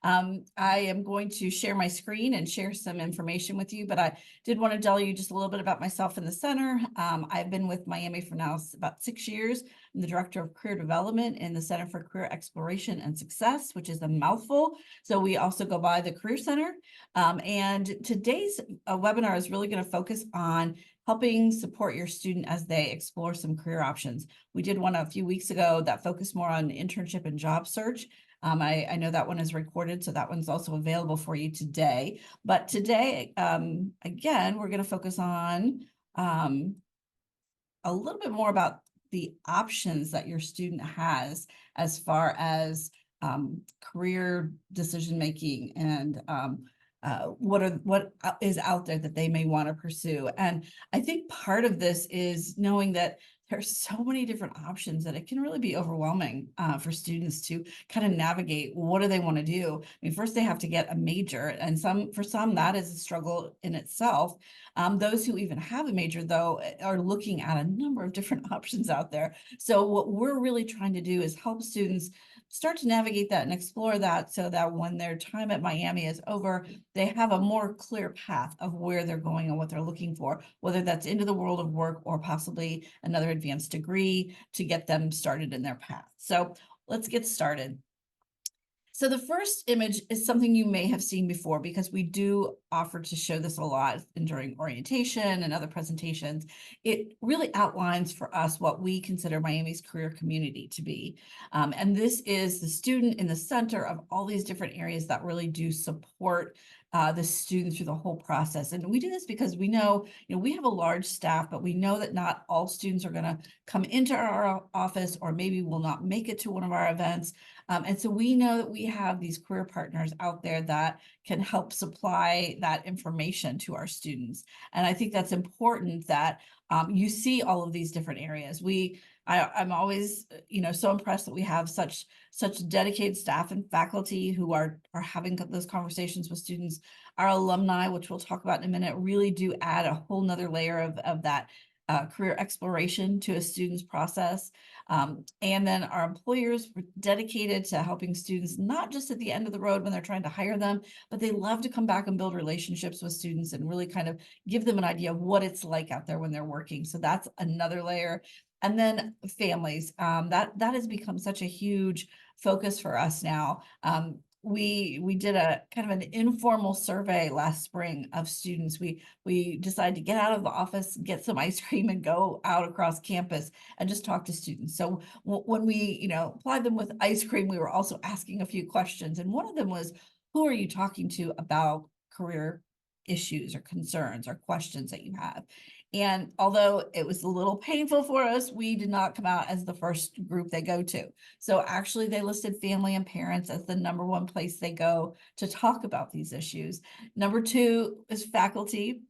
I am going to share my screen and share some information with you, but I did want to tell you just a little bit about myself in the center. I've been with Miami for now about 6 years. I'm the Director of Career Development in the Center for Career Exploration and Success, which is a mouthful. So we also go by the Career Center. And today's webinar is really going to focus on helping support your student as they explore some career options. We did one a few weeks ago that focused more on internship and job search. I know that one is recorded, so that one's also available for you today. But today, again, we're going to focus on a little bit more about the options that your student has as far as career decision making and what is out there that they may want to pursue. And I think part of this is knowing that there's so many different options that it can really be overwhelming for students to kind of navigate what do they want to do. I mean, first they have to get a major, and for some that is a struggle in itself. Those who even have a major, though, are looking at a number of different options out there. So what we're really trying to do is help students start to navigate that and explore that so that when their time at Miami is over, they have a more clear path of where they're going and what they're looking for, whether that's into the world of work or possibly another advanced degree to get them started in their path. So let's get started. So the first image is something you may have seen before because we do offer to show this a lot during orientation and other presentations. It really outlines for us what we consider Miami's career community to be. And this is the student in the center of all these different areas that really do support the student through the whole process. And we do this because we know, we have a large staff, but we know that not all students are going to come into our office or maybe will not make it to one of our events. And so we know that we have these career partners out there that can help supply that information to our students. And I think that's important that you see all of these different areas. I'm always, so impressed that we have such dedicated staff and faculty who are having those conversations with students. Our alumni, which we'll talk about in a minute, really do add a whole nother layer of that career exploration to a student's process. And then our employers were dedicated to helping students, not just at the end of the road when they're trying to hire them, but they love to come back and build relationships with students and really kind of give them an idea of what it's like out there when they're working. So that's another layer. And then families, that has become such a huge focus for us now. We did a kind of an informal survey last spring of students. We decided to get out of the office, get some ice cream, and go out across campus and just talk to students. So when we, applied them with ice cream, we were also asking a few questions. And one of them was, who are you talking to about career issues or concerns or questions that you have? And although it was a little painful for us, we did not come out as the first group they go to. So actually they listed family and parents as the number one place they go to talk about these issues. Number two is faculty.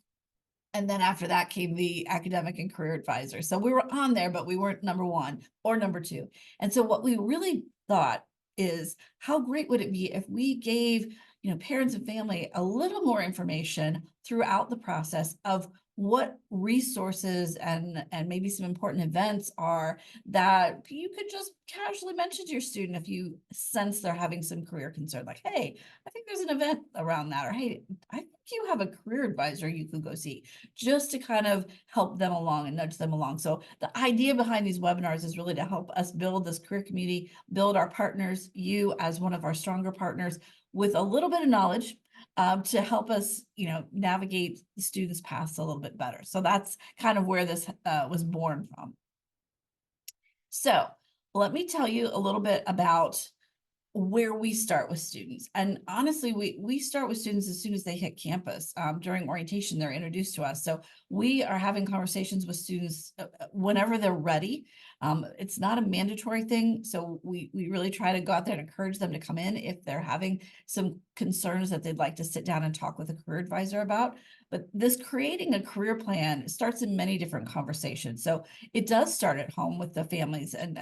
And then after that came the academic and career advisor. So we were on there, but we weren't number one or number two. And so what we really thought is, how great would it be if we gave, parents and family a little more information throughout the process of what resources and maybe some important events are that you could just casually mention to your student if you sense they're having some career concern, like, hey, I think there's an event around that, or hey, I think you have a career advisor you could go see, just to kind of help them along and nudge them along. So the idea behind these webinars is really to help us build this career community, build our partners, you as one of our stronger partners, with a little bit of knowledge to help us, navigate the students' paths a little bit better. So that's kind of where this was born from. So let me tell you a little bit about where we start with students. And honestly, we start with students as soon as they hit campus. During orientation, they're introduced to us. So we are having conversations with students whenever they're ready. It's not a mandatory thing. So we really try to go out there and encourage them to come in if they're having some concerns that they'd like to sit down and talk with a career advisor about. But this creating a career plan starts in many different conversations. So it does start at home with the families and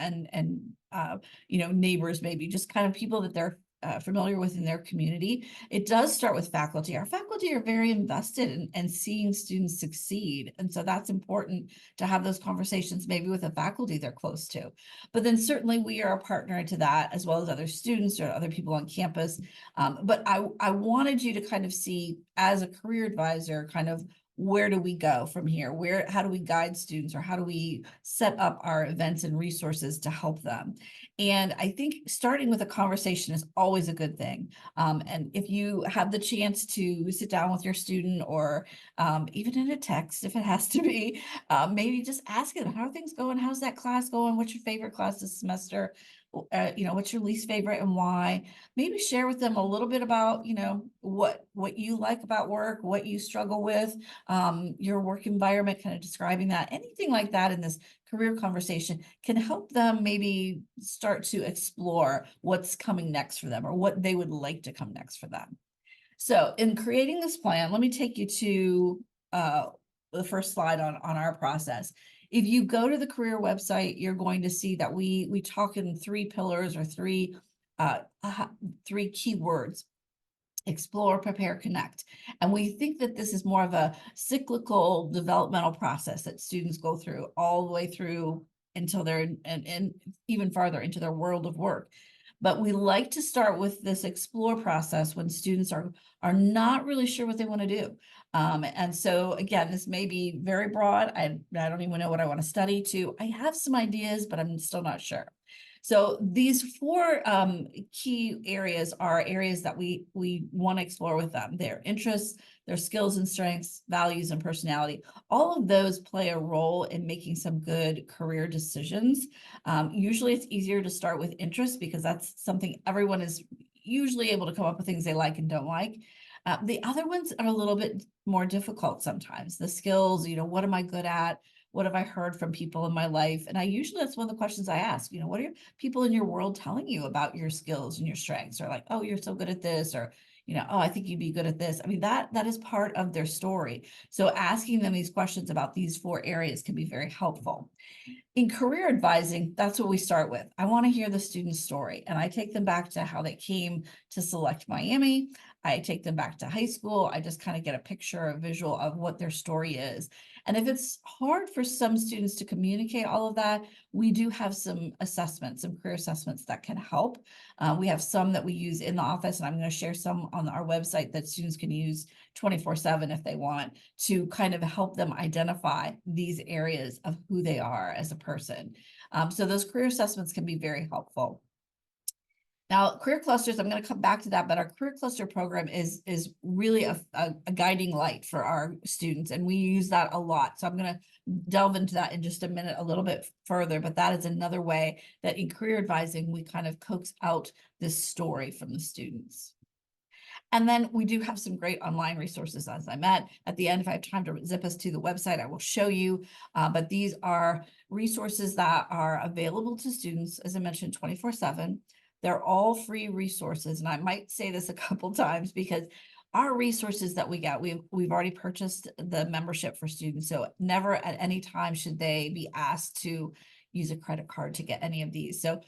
neighbors, maybe just kind of people that they're familiar with in their community. It does start with faculty. Our faculty are very invested in seeing students succeed. And so that's important to have those conversations maybe with a faculty they're close to. But then certainly we are a partner to that, as well as other students or other people on campus. But I wanted you to kind of see, as a career advisor, kind of where do we go from here? How do we guide students, or how do we set up our events and resources to help them? And I think starting with a conversation is always a good thing. And if you have the chance to sit down with your student, or even in a text, if it has to be, maybe just ask them, how are things going? How's that class going? What's your favorite class this semester? What's your least favorite and why? Maybe share with them a little bit about, what you like about work, what you struggle with, your work environment, kind of describing that. Anything like that in this career conversation can help them maybe start to explore what's coming next for them, or what they would like to come next for them. So in creating this plan, let me take you to the first slide on our process. If you go to the career website, you're going to see that we talk in 3 pillars, or 3 keywords: explore, prepare, connect. And we think that this is more of a cyclical developmental process that students go through all the way through until they're and even farther into their world of work. But we like to start with this explore process when students are not really sure what they want to do. And so again, this may be very broad. I don't even know what I want to study to. I have some ideas, but I'm still not sure. So these 4 key areas are areas that we want to explore with them: their interests, their skills and strengths, values, and personality. All of those play a role in making some good career decisions. Usually it's easier to start with interests, because that's something everyone is usually able to come up with things they like and don't like. The other ones are a little bit more difficult sometimes. The skills, what am I good at? What have I heard from people in my life? And that's one of the questions I ask, what are people in your world telling you about your skills and your strengths? Or like, oh, you're so good at this, or, oh, I think you'd be good at this. I mean, that is part of their story. So asking them these questions about these 4 areas can be very helpful. In career advising, that's what we start with. I want to hear the student's story, and I take them back to how they came to select Miami. I take them back to high school. I just kind of get a picture, a visual of what their story is. And if it's hard for some students to communicate all of that, we do have some assessments, some career assessments that can help. We have some that we use in the office, and I'm going to share some on our website that students can use 24/7 if they want, to kind of help them identify these areas of who they are as a person. So those career assessments can be very helpful. Now, career clusters, I'm going to come back to that, but our career cluster program is really a guiding light for our students, and we use that a lot. So I'm going to delve into that in just a minute a little bit further, but that is another way that in career advising, we kind of coax out this story from the students. And then we do have some great online resources, as I met. At the end, if I have time to zip us to the website, I will show you. But these are resources that are available to students, as I mentioned, 24/7. They're all free resources. And I might say this a couple times, because our resources that we get, we've already purchased the membership for students. So never at any time should they be asked to use a credit card to get any of these. So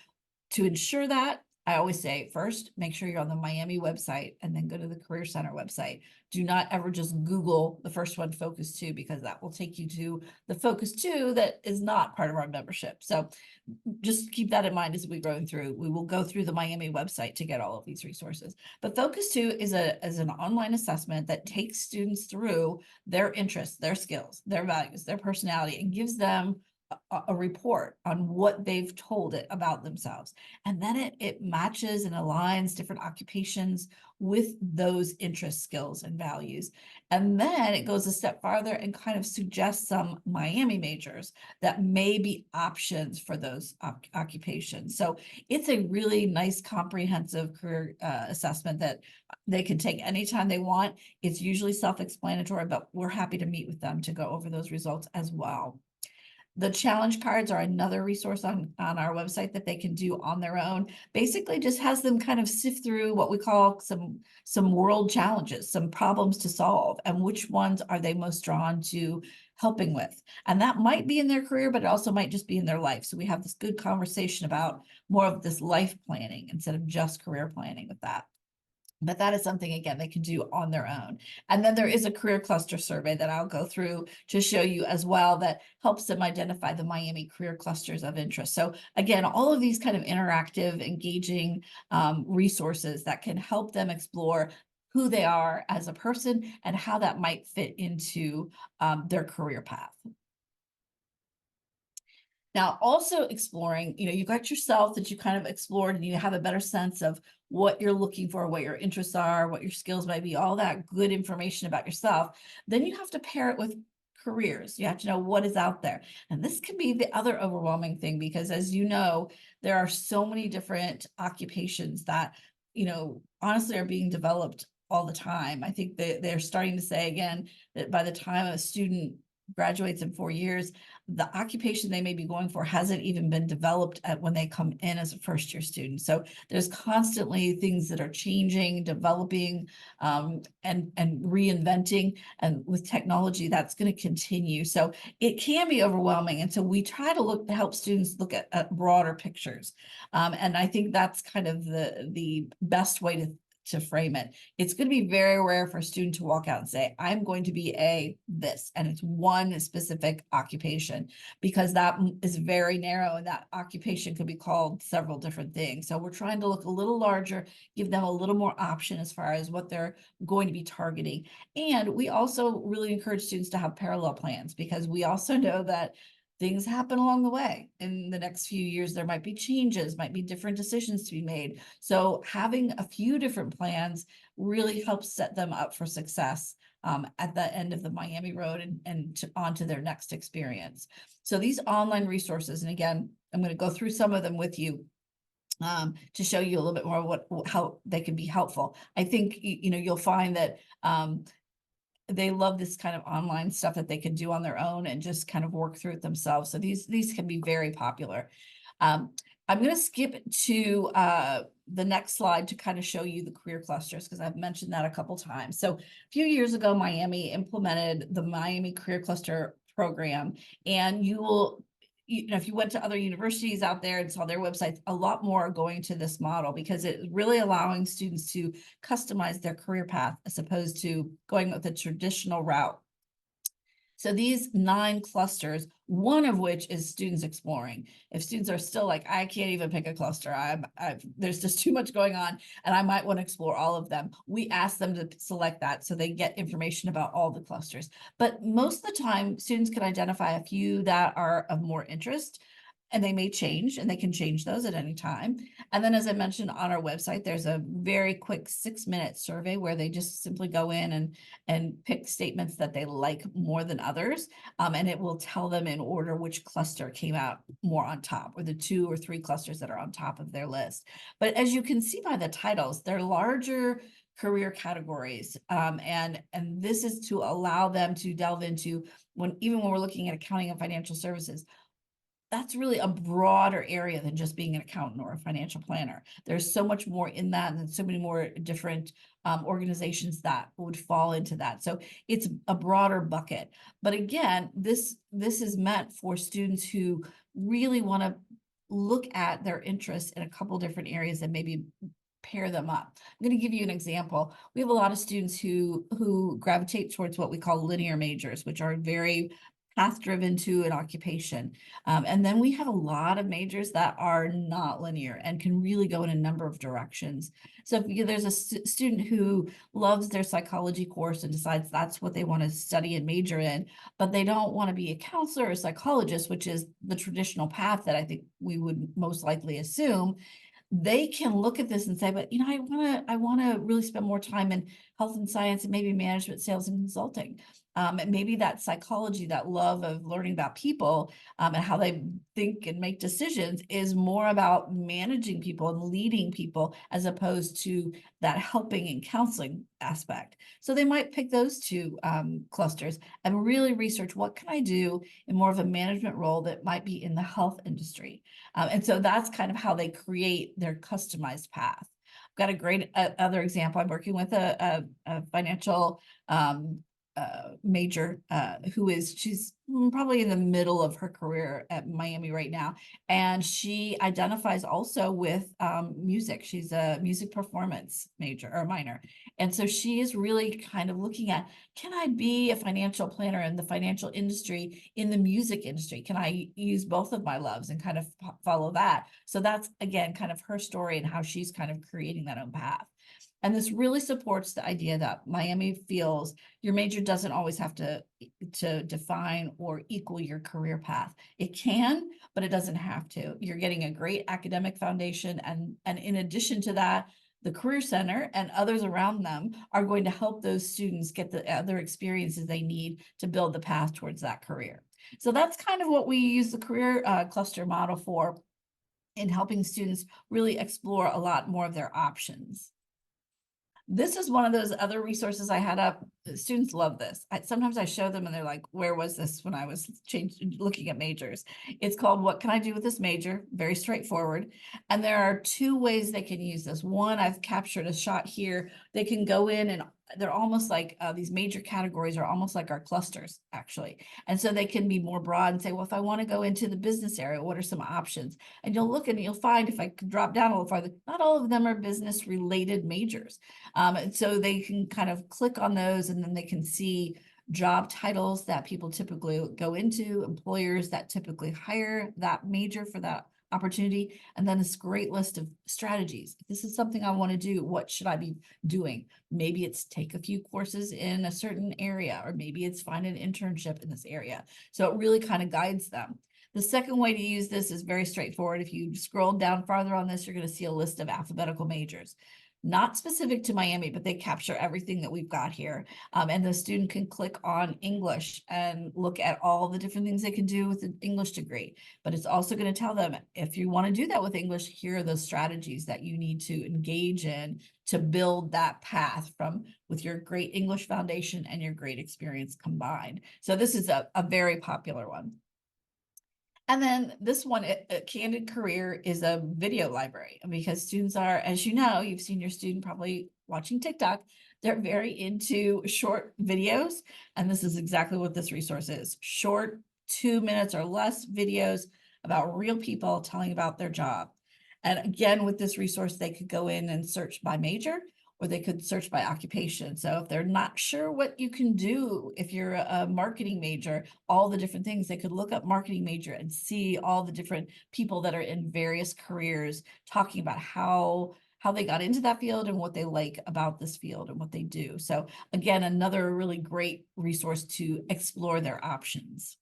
to ensure that, I always say, first, make sure you're on the Miami website, and then go to the Career Center website. Do not ever just Google the first one, Focus 2, because that will take you to the Focus 2 that is not part of our membership. So just keep that in mind as we go through. We will go through the Miami website to get all of these resources. But Focus 2 is an online assessment that takes students through their interests, their skills, their values, their personality, and gives them a report on what they've told it about themselves. And then it matches and aligns different occupations with those interests, skills, and values. And then it goes a step farther and kind of suggests some Miami majors that may be options for those occupations. So it's a really nice, comprehensive career assessment that they can take anytime they want. It's usually self-explanatory, but we're happy to meet with them to go over those results as well. The challenge cards are another resource on our website that they can do on their own. Basically just has them kind of sift through what we call some world challenges, some problems to solve, and which ones are they most drawn to helping with. And that might be in their career, but it also might just be in their life. So we have this good conversation about more of this life planning instead of just career planning with that. But that is something, again, they can do on their own. And then there is a career cluster survey that I'll go through to show you as well that helps them identify the Miami career clusters of interest. So again, all of these kind of interactive, engaging resources that can help them explore who they are as a person and how that might fit into their career path. Now, also exploring, you got yourself that you kind of explored and you have a better sense of what you're looking for, what your interests are, what your skills might be, all that good information about yourself. Then you have to pair it with careers. You have to know what is out there. And this can be the other overwhelming thing because as you know, there are so many different occupations that, honestly are being developed all the time. I think that they're starting to say again that by the time a student graduates in 4 years, the occupation they may be going for hasn't even been developed when they come in as a first-year student. So there's constantly things that are changing, developing, and reinventing. And with technology, that's going to continue. So it can be overwhelming. And so we try to help students look at broader pictures. And I think that's kind of the best way to frame it. It's going to be very rare for a student to walk out and say, I'm going to be this, and it's one specific occupation, because that is very narrow and that occupation could be called several different things. So we're trying to look a little larger, give them a little more option as far as what they're going to be targeting. And we also really encourage students to have parallel plans, because we also know that things happen along the way. In the next few years, there might be changes, might be different decisions to be made. So having a few different plans really helps set them up for success at the end of the Miami road and on to their next experience. So these online resources, and again, I'm going to go through some of them with you to show you a little bit more how they can be helpful. I think, you'll find that they love this kind of online stuff that they can do on their own and just kind of work through it themselves. So these can be very popular. I'm going to skip to the next slide to kind of show you the career clusters, because I've mentioned that a couple times. So a few years ago, Miami implemented the Miami Career Cluster program, and if you went to other universities out there and saw their websites, a lot more are going to this model because it's really allowing students to customize their career path as opposed to going with the traditional route. So these 9 clusters, one of which is students exploring. If students are still like, I can't even pick a cluster, there's just too much going on and I might want to explore all of them, we ask them to select that so they get information about all the clusters. But most of the time, students can identify a few that are of more interest, and they may change, and they can change those at any time. And then, as I mentioned, on our website, there's a very quick 6-minute survey where they just simply go in and pick statements that they like more than others. And it will tell them in order which cluster came out more on top, or the 2 or 3 clusters that are on top of their list. But as you can see by the titles, they're larger career categories. And this is to allow them to delve into even when we're looking at accounting and financial services, that's really a broader area than just being an accountant or a financial planner. There's so much more in that, and so many more different organizations that would fall into that. So it's a broader bucket. But again, this is meant for students who really want to look at their interests in a couple different areas and maybe pair them up. I'm going to give you an example. We have a lot of students who gravitate towards what we call linear majors, which are very path driven to an occupation. And then we have a lot of majors that are not linear and can really go in a number of directions. So if there's a student who loves their psychology course and decides that's what they want to study and major in, but they don't want to be a counselor or psychologist, which is the traditional path that I think we would most likely assume, they can look at this and say, but I want to really spend more time in health and science and maybe management, sales, and consulting. And maybe that psychology, that love of learning about people and how they think and make decisions is more about managing people and leading people as opposed to that helping and counseling aspect. So they might pick those two clusters and really research what can I do in more of a management role that might be in the health industry. And so that's kind of how they create their customized path. I've got a great other example. I'm working with a financial major she's probably in the middle of her career at Miami right now, and she identifies also with music. She's a music performance major or minor, and so she is really kind of looking at, can I be a financial planner in the financial industry, in the music industry? Can I use both of my loves and kind of follow that? So that's again kind of her story and how she's kind of creating that own path. And this really supports the idea that Miami feels your major doesn't always have to define or equal your career path. It can, but it doesn't have to. You're getting a great academic foundation. And in addition to that, the Career Center and others around them are going to help those students get the other experiences they need to build the path towards that career. So that's kind of what we use the career cluster model for, in helping students really explore a lot more of their options. This is one of those other resources I had up. Students love this. Sometimes I show them and they're like, where was this when I was looking at majors? It's called What Can I Do with This Major? Very straightforward. And there are two ways they can use this. One, I've captured a shot here. They can go in and they're almost like these major categories are almost like our clusters, actually. And so they can be more broad and say, well, if I want to go into the business area, what are some options? And you'll look and you'll find, if I could drop down a little farther, not all of them are business related majors. And so they can kind of click on those and then they can see job titles that people typically go into, employers that typically hire that major for that opportunity, and then this great list of strategies. If this is something I want to do, what should I be doing? Maybe it's take a few courses in a certain area, or maybe it's find an internship in this area. So it really kind of guides them. The second way to use this is very straightforward. If you scroll down farther on this, you're going to see a list of alphabetical majors. Not specific to Miami, but they capture everything that we've got here. And the student can click on English and look at all the different things they can do with an English degree. But it's also going to tell them, if you want to do that with English, here are the strategies that you need to engage in to build that path from with your great English foundation and your great experience combined. So this is a very popular one. And then this one, Candid Career, is a video library, because students are, as you know, you've seen your student probably watching TikTok, they're very into short videos. And this is exactly what this resource is. Short 2 minutes or less videos about real people telling about their job. And again, with this resource, they could go in and search by major, or they could search by occupation. So if they're not sure what you can do, if you're a marketing major, all the different things, they could look up marketing major and see all the different people that are in various careers talking about how they got into that field and what they like about this field and what they do. So again, another really great resource to explore their options.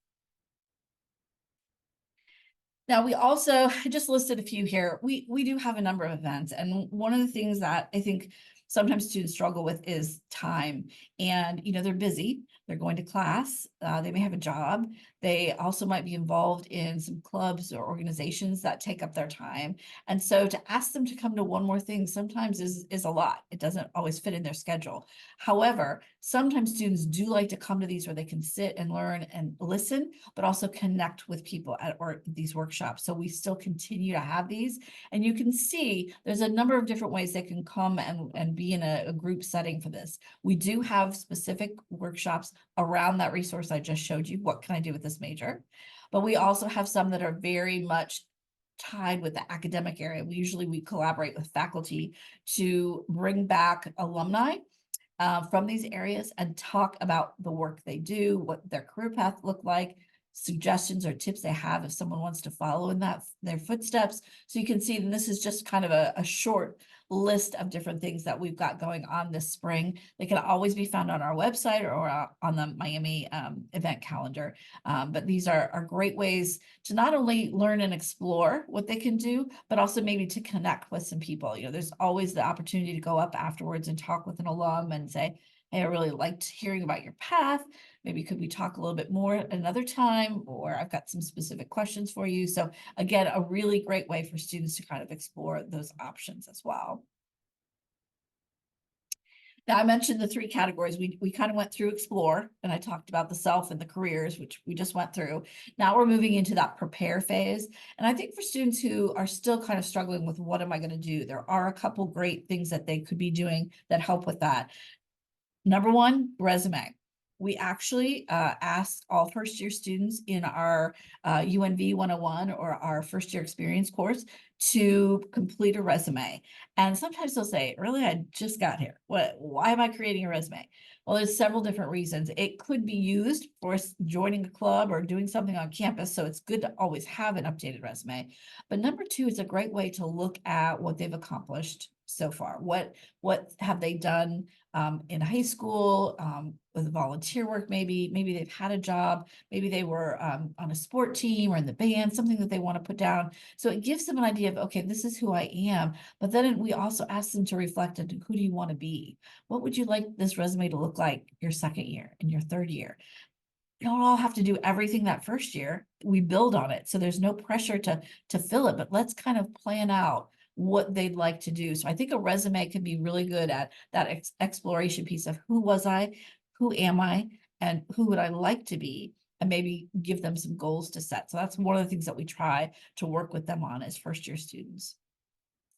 Now, we also just listed a few here. We do have a number of events. And one of the things that I think sometimes students struggle with is time. And, they're busy, they're going to class, they may have a job. They also might be involved in some clubs or organizations that take up their time. And so to ask them to come to one more thing sometimes is a lot. It doesn't always fit in their schedule. However, sometimes students do like to come to these where they can sit and learn and listen, but also connect with people at these workshops. So we still continue to have these. And you can see there's a number of different ways they can come and be in a group setting for this. We do have specific workshops around that resource I just showed you. What can I do with this major? But we also have some that are very much tied with the academic area. We collaborate with faculty to bring back alumni from these areas and talk about the work they do, what their career path look like, suggestions or tips they have if someone wants to follow in their footsteps. So you can see, and this is just kind of a short list of different things that we've got going on this spring. They can always be found on our website or on the Miami event calendar. But these are great ways to not only learn and explore what they can do, but also maybe to connect with some people. There's always the opportunity to go up afterwards and talk with an alum and say, I really liked hearing about your path. Maybe could we talk a little bit more another time, or I've got some specific questions for you. So again, a really great way for students to kind of explore those options as well. Now, I mentioned the three categories. We kind of went through explore, and I talked about the self and the careers, which we just went through. Now we're moving into that prepare phase. And I think for students who are still kind of struggling with what am I going to do, there are a couple great things that they could be doing that help with that. Number one, resume. We actually asked all first year students in our UNV 101 or our first year experience course to complete a resume. And sometimes they'll say, really, I just got here. Why am I creating a resume? Well, there's several different reasons. It could be used for joining a club or doing something on campus. So it's good to always have an updated resume. But number two, it's a great way to look at what they've accomplished so far. What have they done in high school with volunteer work? Maybe they've had a job, maybe they were on a sport team or in the band, something that they want to put down. So it gives them an idea of, okay, this is who I am. But then we also ask them to reflect on who do you want to be? What would you like this resume to look like your second year and your third year? You don't all have to do everything that first year. We build on it. So there's no pressure to fill it, but let's kind of plan out what they'd like to do. So I think a resume could be really good at that exploration piece of who was I, who am I, and who would I like to be, and maybe give them some goals to set. So that's one of the things that we try to work with them on as first year students.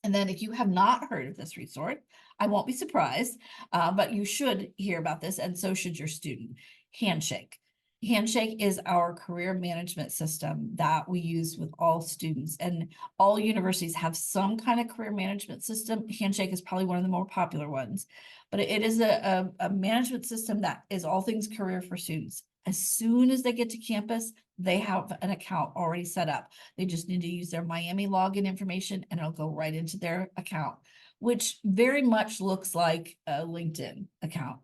And then if you have not heard of this resource, I won't be surprised, but you should hear about this, and so should your student. Handshake. Handshake is our career management system that we use with all students, and all universities have some kind of career management system. Handshake is probably one of the more popular ones, but it is a management system that is all things career for students. As soon as they get to campus, they have an account already set up. They just need to use their Miami login information and it'll go right into their account, which very much looks like a LinkedIn account.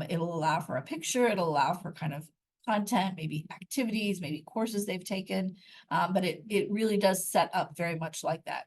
It'll allow for a picture, it'll allow for kind of content, maybe activities, maybe courses they've taken, but it really does set up very much like that.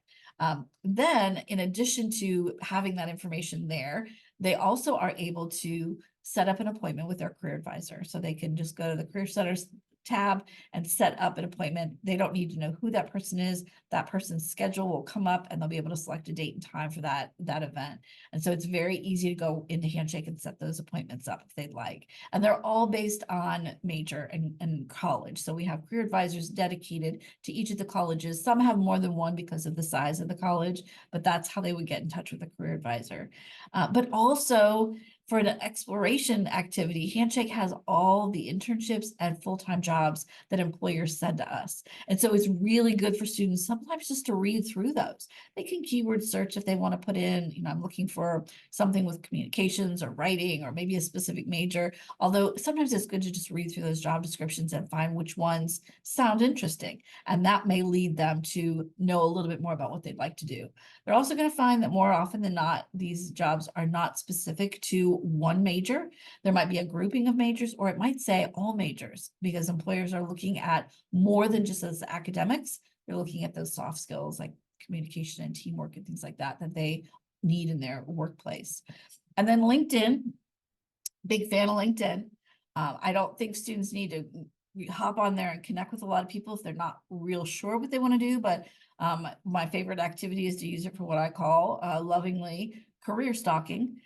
Then in addition to having that information there, they also are able to set up an appointment with their career advisor. So they can just go to the Career Centers tab and set up an appointment. They don't need to know who that person is. That person's schedule will come up and they'll be able to select a date and time for that event. And so it's very easy to go into Handshake and set those appointments up if they'd like. And they're all based on major and college. So we have career advisors dedicated to each of the colleges. Some have more than one because of the size of the college, but that's how they would get in touch with a career advisor. But also, for an exploration activity, Handshake has all the internships and full-time jobs that employers send to us. And so it's really good for students sometimes just to read through those. They can keyword search if they want to put in, I'm looking for something with communications or writing or maybe a specific major. Although sometimes it's good to just read through those job descriptions and find which ones sound interesting. And that may lead them to know a little bit more about what they'd like to do. They're also going to find that more often than not, these jobs are not specific to one major. There might be a grouping of majors, or it might say all majors, because employers are looking at more than just as academics. They're looking at those soft skills like communication and teamwork and things like that they need in their workplace. And then LinkedIn, big fan of LinkedIn. I don't think students need to hop on there and connect with a lot of people if they're not real sure what they want to do. But my favorite activity is to use it for what I call lovingly career stalking.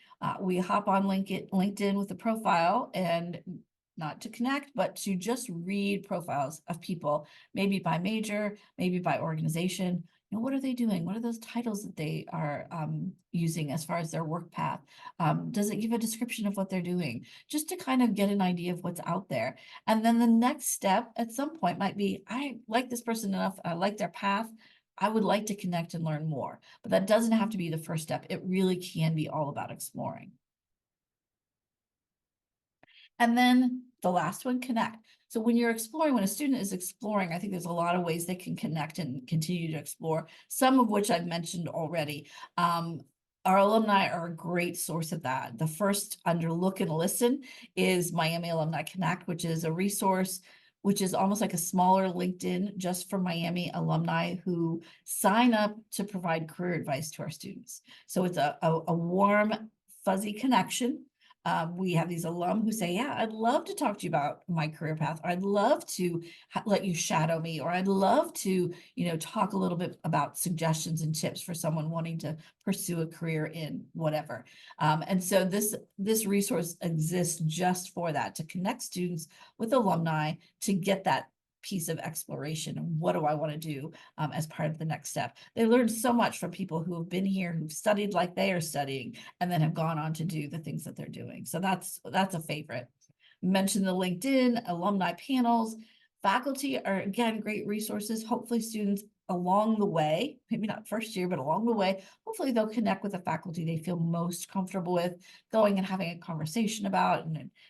We hop on LinkedIn with a profile, and not to connect, but to just read profiles of people, maybe by major, maybe by organization. What are they doing? What are those titles that they are using as far as their work path? Does it give a description of what they're doing? Just to kind of get an idea of what's out there. And then the next step at some point might be, I like this person enough, I like their path, I would like to connect and learn more. But that doesn't have to be the first step. It really can be all about exploring. And then the last one, connect. So when you're exploring, when a student is exploring, I think there's a lot of ways they can connect and continue to explore, some of which I've mentioned already. Our alumni are a great source of that. The first under look and listen is Miami Alumni Connect, which is a resource which is almost like a smaller LinkedIn just for Miami alumni who sign up to provide career advice to our students. So it's a warm, fuzzy connection. We have these alum who say, yeah, I'd love to talk to you about my career path, or I'd love to let you shadow me, or I'd love to, talk a little bit about suggestions and tips for someone wanting to pursue a career in whatever. And so this resource exists just for that, to connect students with alumni, to get that piece of exploration. And what do I want to do as part of the next step? They learn so much from people who have been here, who've studied like they are studying, and then have gone on to do the things that they're doing. So that's a favorite. Mention the LinkedIn alumni panels. Faculty are, again, great resources. Hopefully students along the way, maybe not first year, but along the way, hopefully they'll connect with the faculty they feel most comfortable with going and having a conversation about,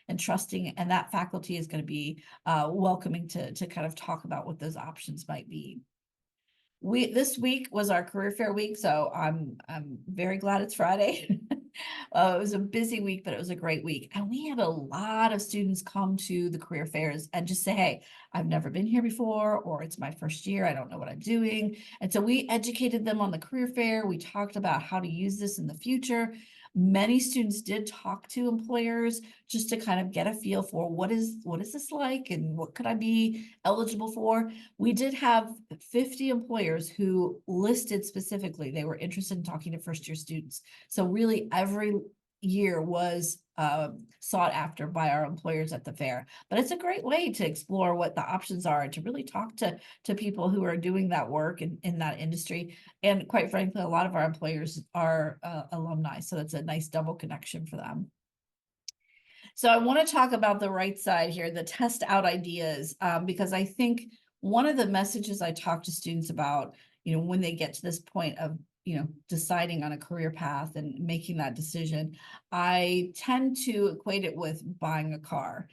and trusting, and that faculty is going to be welcoming to kind of talk about what those options might be. This week was our career fair week, so I'm very glad it's Friday. It was a busy week, but it was a great week. And we had a lot of students come to the career fairs and just say, hey, I've never been here before, or it's my first year, I don't know what I'm doing. And so we educated them on the career fair. We talked about how to use this in the future. Many students did talk to employers just to kind of get a feel for what is this like, and what could I be eligible for. We did have 50 employers who listed specifically they were interested in talking to first year students. So really every year was sought after by our employers at the fair. But it's a great way to explore what the options are, and to really talk to people who are doing that work in that industry. And quite frankly, a lot of our employers are alumni, so it's a nice double connection for them. So I want to talk about the right side here, the test out ideas, because I think one of the messages I talk to students about, when they get to this point of, deciding on a career path and making that decision, I tend to equate it with buying a car,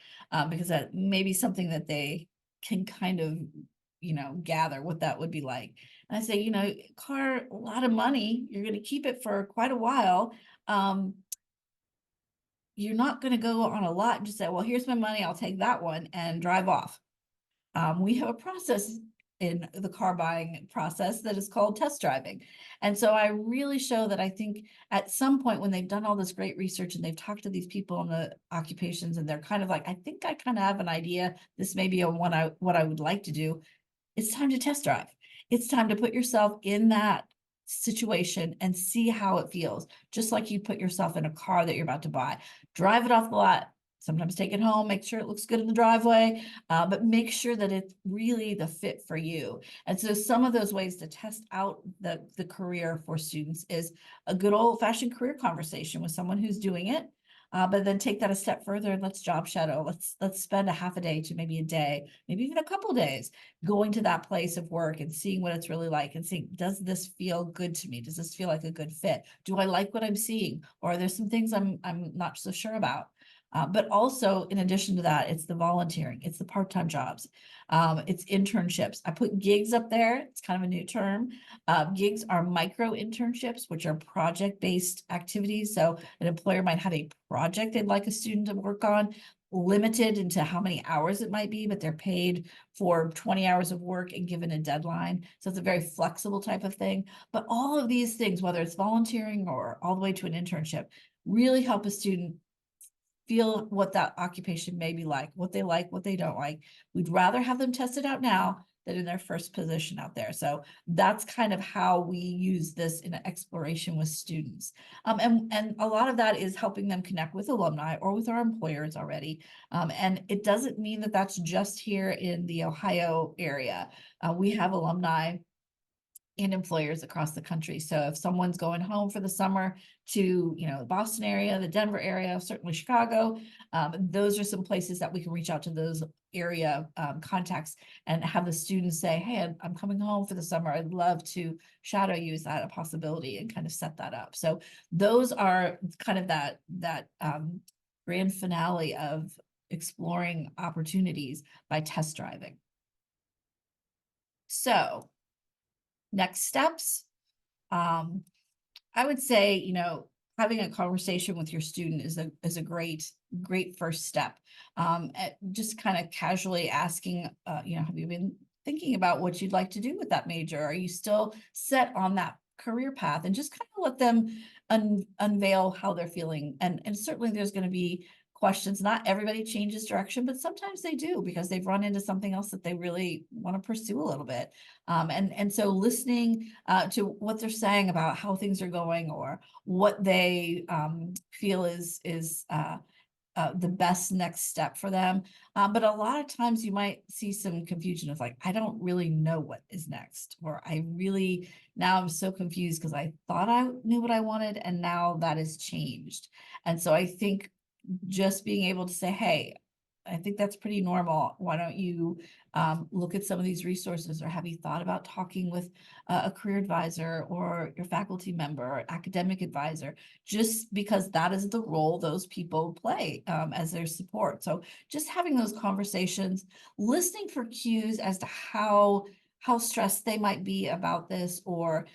because that may be something that they can kind of, gather what that would be like. And I say, car, a lot of money, you're going to keep it for quite a while. You're not going to go on a lot and just say, well, here's my money, I'll take that one and drive off. We have a process in the car buying process that is called test driving. And so I really show that I think at some point when they've done all this great research and they've talked to these people in the occupations, and they're kind of like, I think I kind of have an idea, this may be what I would like to do, it's time to test drive. It's time to put yourself in that situation and see how it feels. Just like you put yourself in a car that you're about to buy. Drive it off the lot. Sometimes take it home, make sure it looks good in the driveway, but make sure that it's really the fit for you. And so some of those ways to test out the career for students is a good old-fashioned career conversation with someone who's doing it. But then take that a step further and let's job shadow. Let's spend a half a day to maybe a day, maybe even a couple days, going to that place of work and seeing what it's really like, and seeing, does this feel good to me? Does this feel like a good fit? Do I like what I'm seeing? Or are there some things I'm not so sure about? But also, in addition to that, it's the volunteering, it's the part-time jobs, it's internships. I put gigs up there. It's kind of a new term. Gigs are micro internships, which are project-based activities. So an employer might have a project they'd like a student to work on, limited into how many hours it might be, but they're paid for 20 hours of work and given a deadline. So it's a very flexible type of thing. But all of these things, whether it's volunteering or all the way to an internship, really help a student feel what that occupation may be like, what they don't like. We'd rather have them test it out now than in their first position out there. So that's kind of how we use this in an exploration with students. And a lot of that is helping them connect with alumni or with our employers already. And it doesn't mean that that's just here in the Ohio area. We have alumni and employers across the country. So if someone's going home for the summer to, the Boston area, the Denver area, certainly Chicago, those are some places that we can reach out to those area contacts and have the students say, hey, I'm coming home for the summer. I'd love to shadow you. Is that a possibility? And kind of set that up. So those are kind of that grand finale of exploring opportunities by test driving. So next steps, I would say, having a conversation with your student is a great first step. Just kind of casually asking, have you been thinking about what you'd like to do with that major? Are you still set on that career path and just kind of let them unveil how they're feeling. And certainly there's going to be questions. Not everybody changes direction, but sometimes they do because they've run into something else that they really want to pursue a little bit. And so listening to what they're saying about how things are going or what they feel is the best next step for them. But a lot of times you might see some confusion of like, I don't really know what is next, or now I'm so confused because I thought I knew what I wanted and now that has changed. And so I think just being able to say, hey, I think that's pretty normal. Why don't you look at some of these resources, or have you thought about talking with a career advisor or your faculty member or academic advisor, just because that is the role those people play as their support. So just having those conversations, listening for cues as to how stressed they might be about this, or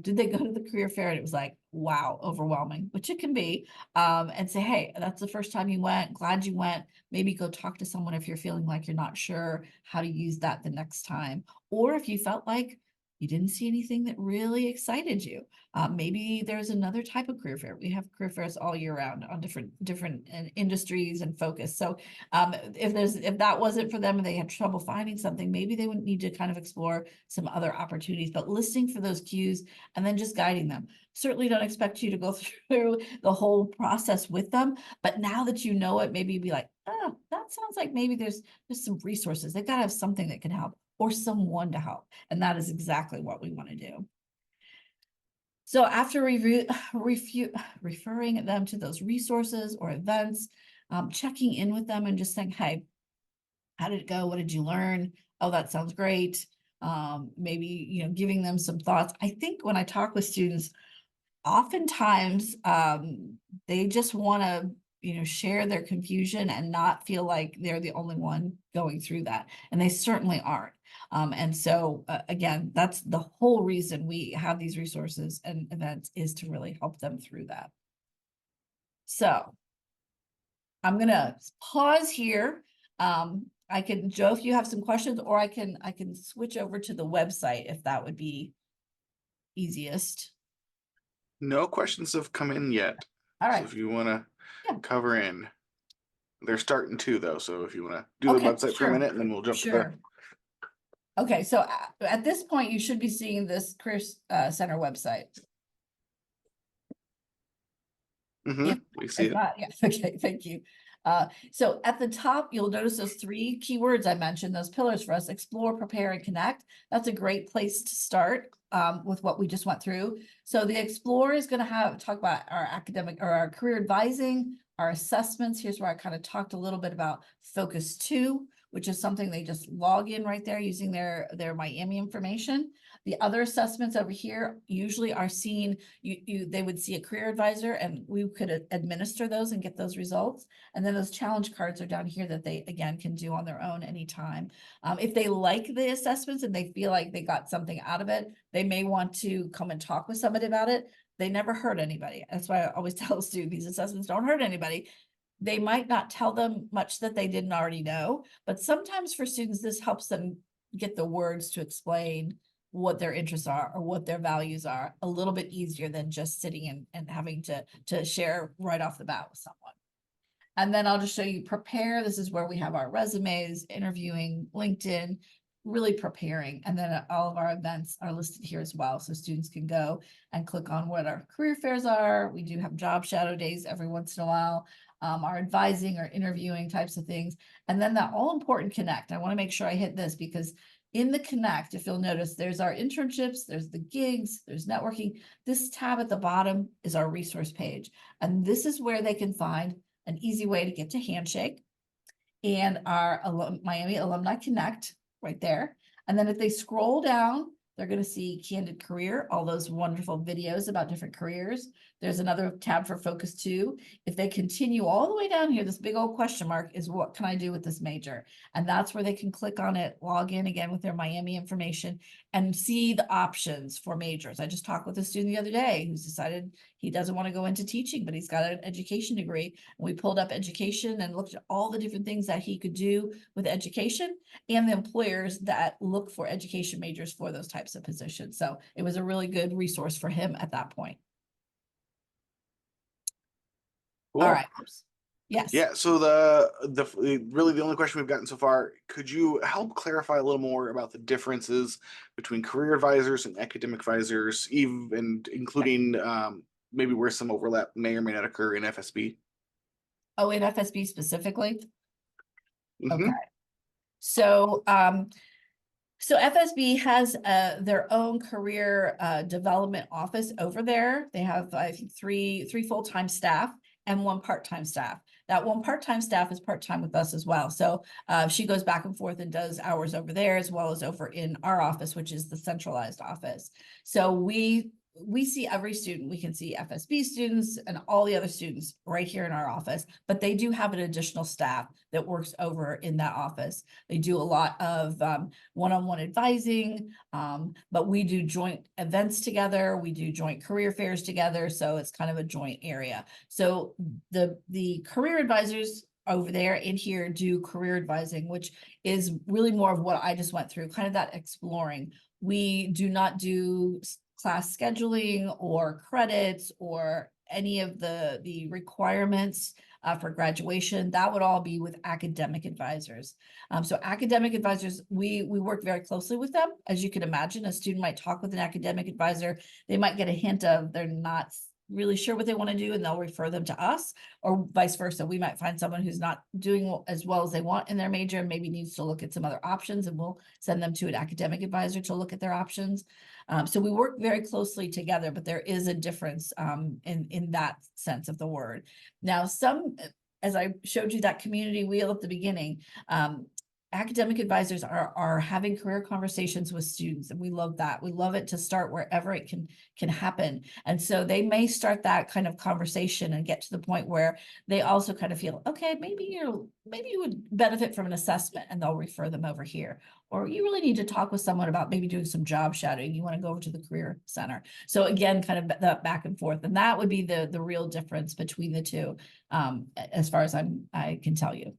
did they go to the career fair and it was like, wow, overwhelming, which it can be, and say, hey, that's the first time you went, glad you went. Maybe go talk to someone if you're feeling like you're not sure how to use that the next time. Or if you felt like you didn't see anything that really excited you, maybe there's another type of career fair. We have career fairs all year round on different industries and focus. So if that wasn't for them and they had trouble finding something, maybe they would need to kind of explore some other opportunities, but listening for those cues and then just guiding them. Certainly don't expect you to go through the whole process with them, but now that you know it, maybe be like, oh, that sounds like maybe there's some resources. They've got to have something that can help or someone to help. And that is exactly what we want to do. So after referring them to those resources or events, checking in with them and just saying, hey, how did it go? What did you learn? Oh, that sounds great. Maybe, giving them some thoughts. I think when I talk with students, oftentimes they just want to share their confusion and not feel like they're the only one going through that, and they certainly aren't. And so again, that's the whole reason we have these resources and events, is to really help them through that. So I'm gonna pause here. I can, Joe, if you have some questions, or I can switch over to the website if that would be easiest. No questions have come in yet. All right. So if you want to cover in, they're starting to though. So if you want to do the website for a minute, and then we'll jump to the. Okay, so at this point, you should be seeing this Career Center website. We see it. Yeah, okay, thank you. So at the top, you'll notice those 3 keywords I mentioned, those pillars for us: explore, prepare, and connect. That's a great place to start with what we just went through. So the explore is going to talk about our academic or our career advising, our assessments. Here's where I kind of talked a little bit about Focus 2, which is something they just log in right there using their Miami information. The other assessments over here usually are seen, they would see a career advisor and we could administer those and get those results. And then those challenge cards are down here that they, again, can do on their own anytime. If they like the assessments and they feel like they got something out of it, they may want to come and talk with somebody about it. They never hurt anybody. That's why I always tell students these assessments don't hurt anybody. They might not tell them much that they didn't already know, but sometimes for students, this helps them get the words to explain what their interests are or what their values are a little bit easier than just sitting and having to share right off the bat with someone. And then I'll just show you prepare. This is where we have our resumes, interviewing, LinkedIn, really preparing. And then all of our events are listed here as well. So students can go and click on what our career fairs are. We do have job shadow days every once in a while. Our advising or interviewing types of things. And then that all important connect. I want to make sure I hit this because in the connect, if you'll notice, there's our internships, there's the gigs, there's networking. This tab at the bottom is our resource page. And this is where they can find an easy way to get to Handshake and our Miami Alumni Connect right there. And then if they scroll down, they're going to see Candid Career, all those wonderful videos about different careers. There's another tab for Focus 2. If they continue all the way down here, this big old question mark is, what can I do with this major? And that's where they can click on it, log in again with their Miami information, and see the options for majors. I just talked with a student the other day who's decided he doesn't want to go into teaching, but he's got an education degree. And we pulled up education and looked at all the different things that he could do with education and the employers that look for education majors for those types types of positions. So it was a really good resource for him at that point. All Cool. right. Yes. Yeah, so really the only question we've gotten so far, could you help clarify a little more about the differences between career advisors and academic advisors, even including maybe where some overlap may or may not occur in FSB? Oh, in FSB specifically? Mhm. Okay. So, so FSB has their own career development office over there. They have, I think, three full-time staff and one part-time staff. That one part-time staff is part-time with us as well. So she goes back and forth and does hours over there as well as over in our office, which is the centralized office. So we see every student. We can see FSB students and all the other students right here in our office, but they do have an additional staff that works over in that office. They do a lot of one-on-one advising, but we do joint events together. We do joint career fairs together. So it's kind of a joint area. So the career advisors over there in here do career advising, which is really more of what I just went through, kind of that exploring. We do not do class scheduling or credits or any of the requirements for graduation. That would all be with academic advisors. So academic advisors, we work very closely with them. As you can imagine, a student might talk with an academic advisor. They might get a hint of they're not really sure what they want to do and they'll refer them to us, or vice versa. We might find someone who's not doing as well as they want in their major and maybe needs to look at some other options, and we'll send them to an academic advisor to look at their options. So we work very closely together, but there is a difference in that sense of the word. Now, as I showed you that community wheel at the beginning, academic advisors are having career conversations with students, and we love that. We love it to start wherever it can happen. And so they may start that kind of conversation and get to the point where they also kind of feel, okay, maybe you would benefit from an assessment, and they'll refer them over here. Or you really need to talk with someone about maybe doing some job shadowing. You want to go over to the career center. So again, kind of that back and forth. And that would be the real difference between the two, as far as I can tell you.